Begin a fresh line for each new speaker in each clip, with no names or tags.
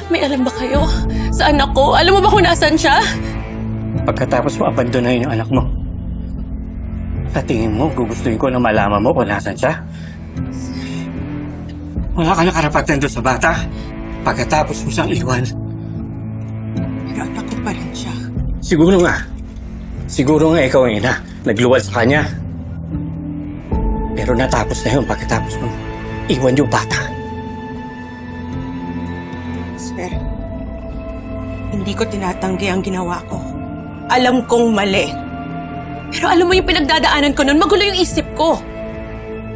May alam ba kayo sa anak ko? Alam mo ba kung nasaan siya?
Pagkatapos mo abandonahin yung anak mo, sa tingin mo, gugustuhin ko na malaman mo kung nasan siya? Wala ka na karapatan doon sa bata. Pagkatapos mo siyang iwan.
Pero anak ko pa rin siya.
Siguro nga. Siguro nga ikaw ang ina. Nagluwal sa kanya. Pero natapos na yun pagkatapos mo iwan yung bata.
Sir, hindi ko tinatanggi ang ginawa ko. Alam kong mali. Pero alam mo yung pinagdadaanan ko noon, magulo yung isip ko.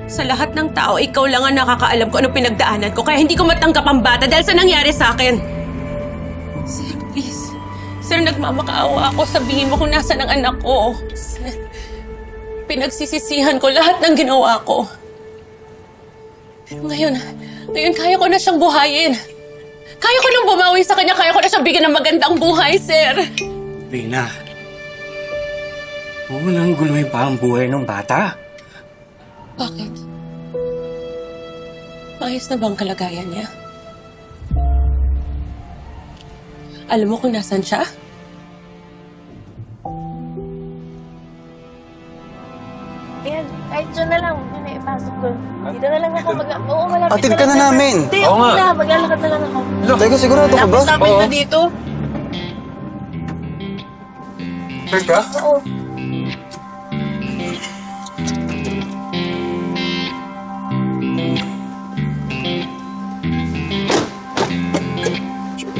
Sa lahat ng tao, ikaw lang ang nakakaalam ko anong pinagdaanan ko, kaya hindi ko matanggap ang bata dahil sa nangyari sa akin. Sir, please. Sir, nagmamakaawa ako. Sabihin mo kung nasaan ang anak ko. Sir, pinagsisisihan ko lahat ng ginawa ko. Pero ngayon kaya ko na siyang buhayin. Kaya ko nang bumawi sa kanya, kaya ko na siyang bigyan ng magandang buhay, sir.
Rina, huwag mo nang guluhin pa ang buhay ng bata.
Bakit? Maayos na ba ang kalagayan niya? Alam mo kung nasan siya?
Ayan, kahit dyan na lang. Yun na, ipasok ko. Dito na lang ako Oo, malapit
Atid ka na namin.
Hindi,
Oo
okay
nga.
na. Maglalakad na lang ako.
Teka, sigurado ka ba?
Tapos na dito.
Sure ka?
Oo.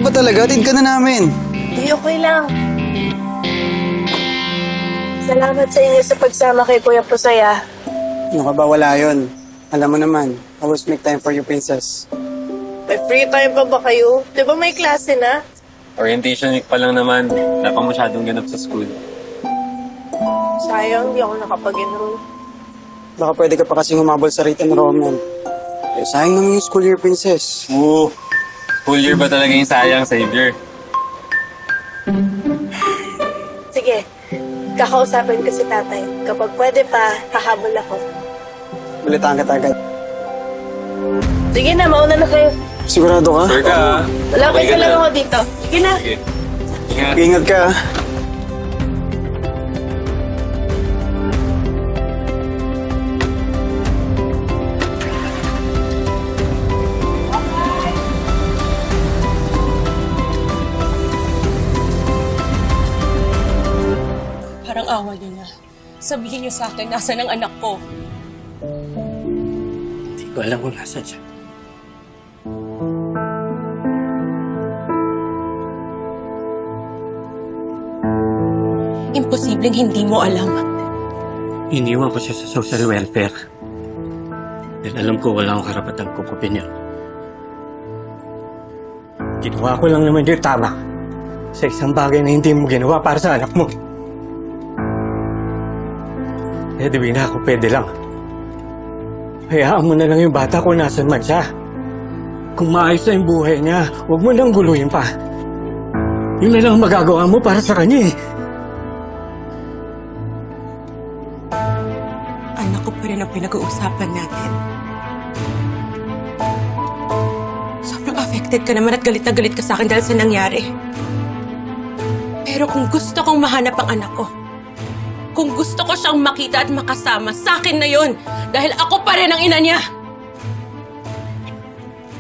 Ba talaga? Atid ka na namin.
Hindi, okay lang. Salamat sa inyo sa pagsama kay Kuya Pusaya.
Ano ka ba? Wala yun. Alam mo naman, I always make time for you, princess.
May free time pa ba kayo? Di ba may klase na?
Orientation week pa lang naman. Wala pang masyadong ganap sa school.
Sayang, di ako nakapag-enroll.
Baka pwede ka pa kasing humabol sa rate enrollment. Eh, sayang naman yung school year, princess.
Oo. School year ba talaga yung sayang, Savior?
Sige, kakausapin ko si tatay. Kapag pwede pa, hahabol ako.
Balitaan ka agad.
Sige na, mauna na kayo.
Sigurado ka?
Sure ka, ha?
Wala
Okay
kayo
ka
lang
na.
ako dito. Sige na.
Sige. Ingat.
Ingat ka.
Parang awa niyo na. Sabihin niyo sa akin, nasaan ang anak ko?
Hindi ko alam kung nasan siya.
Imposibleng hindi mo alam.
Iniwan ko siya sa social welfare. Dahil alam ko wala akong karapatang kukupin yun. Ginawa ko lang naman yung tama sa isang bagay na hindi mo ginawa para sa anak mo. Eh, di na ako pwede lang. Hayaan mo na lang yung bata kung nasan man siya. Kung maayos na yung buhay niya, huwag mo nang guluhin pa. Yun na lang ang magagawa mo para sa kanya eh.
Anak ko pa rin ang pinag-uusapan natin. Sobrang affected ka naman at galit na galit ka sa akin dahil sa nangyari. Pero kung gusto kong mahanap ang anak ko, kung gusto ko siyang makita at makasama, sa akin na yun. Dahil ako pa rin ang ina niya.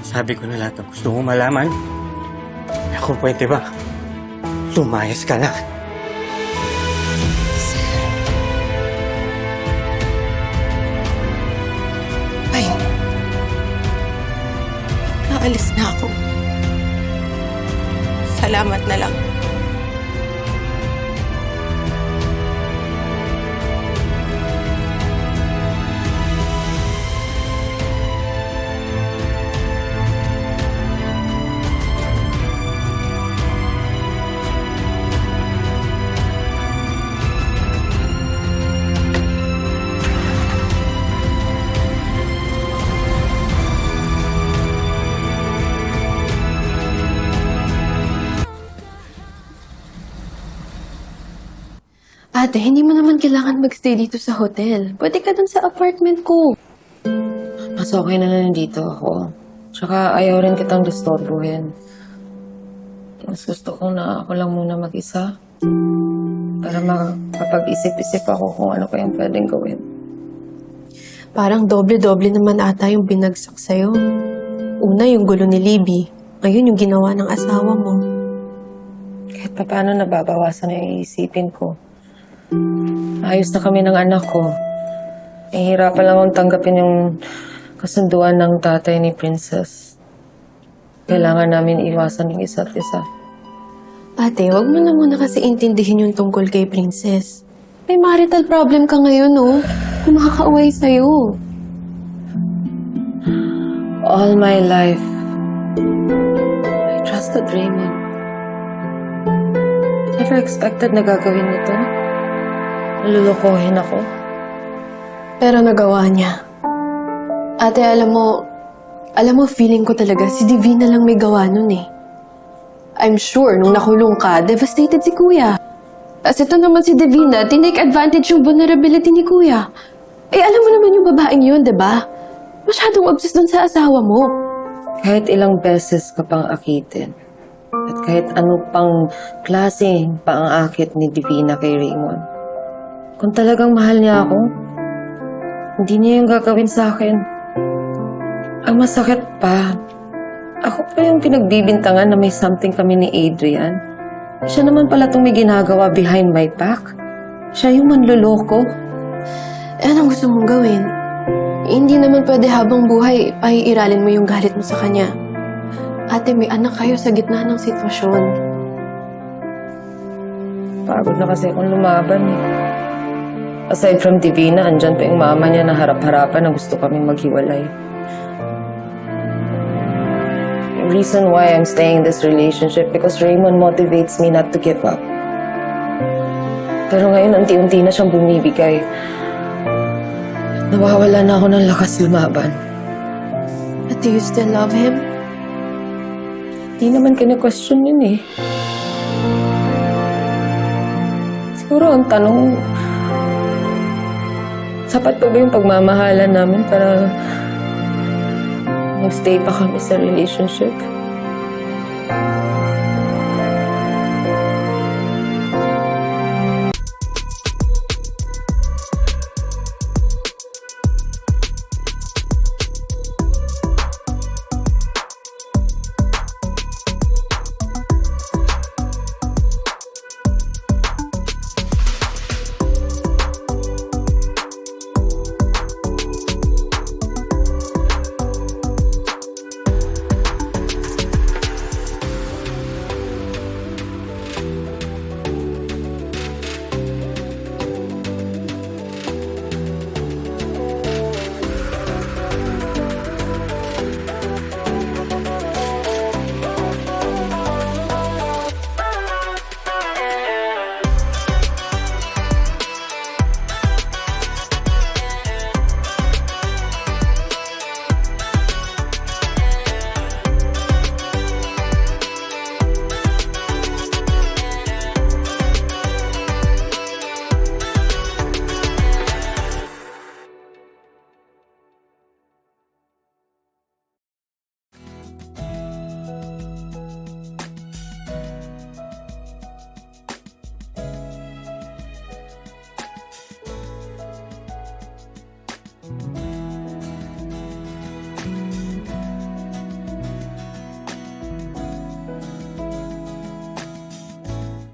Sabi ko na lahat ang gusto mong malaman. Kung pwede ba, lumayas ka na.
Ay, naalis na ako. Salamat na lang.
Ate, hindi mo naman kailangan magstay dito sa hotel. Pwede ka dun sa apartment ko.
Mas okay na nandito ako. Tsaka ayaw rin kitang disturbuhin. Mas gusto ko na ako lang muna mag-isa. Para makapag-isip-isip ako kung ano pa yung pwedeng gawin.
Parang doble-doble naman ata yung binagsak sa'yo. Una, yung gulo ni Libby. Ngayon, yung ginawa ng asawa mo.
Kahit pa paano nababawasan na yung iisipin ko. Ayos na kami ng anak ko. Hirapan lang akong tanggapin yung kasunduan ng tatay ni Princess. Kailangan namin iwasan yung isa't isa.
Ate, wag mo na muna kasi intindihin yung tungkol kay Princess. May marital problem ka ngayon, oh. Kung makaka-away sa'yo.
All my life, I trusted Raymond. Never expected na gagawin nito. Nalulukohin ako.
Pero nagawa niya. Ate, alam mo, feeling ko talaga si Divina lang may gawa nun eh. I'm sure, nung nakulong ka, devastated si Kuya. Tapos ito naman si Divina, tinake advantage yung vulnerability ni Kuya. Eh, alam mo naman yung babaeng yun, di ba? Masyadong obsessed dun sa asawa mo.
Kahit ilang beses ka pang akitin, at kahit ano pang klaseng paangakit ni Divina kay Raymond, kung talagang mahal niya ako, hindi niya yung gagawin sa akin. Ang masakit pa, ako pa yung pinagbibintangan na may something kami ni Adrian. Siya naman pala itong may ginagawa behind my back. Siya yung manluloko.
Eh, anong gusto mong gawin? Hindi naman pwede habang buhay ay iralin mo yung galit mo sa kanya. Ate, may anak kayo sa gitna ng sitwasyon.
Pagod na kasi akong lumaban eh. Aside from Divina, andyan pa yung mama niya na harap-harapan na gusto kaming maghiwalay. The reason why I'm staying in this relationship because Raymond motivates me not to give up. Pero ngayon, unti-unti na siyang bumibigay. Nawawala na ako ng lakas lumaban.
But do you still love him?
Di naman kina-question yun eh. Siguro ang tanong, sapat pa ba yung pagmamahalan namin para mag-stay pa kami sa relationship?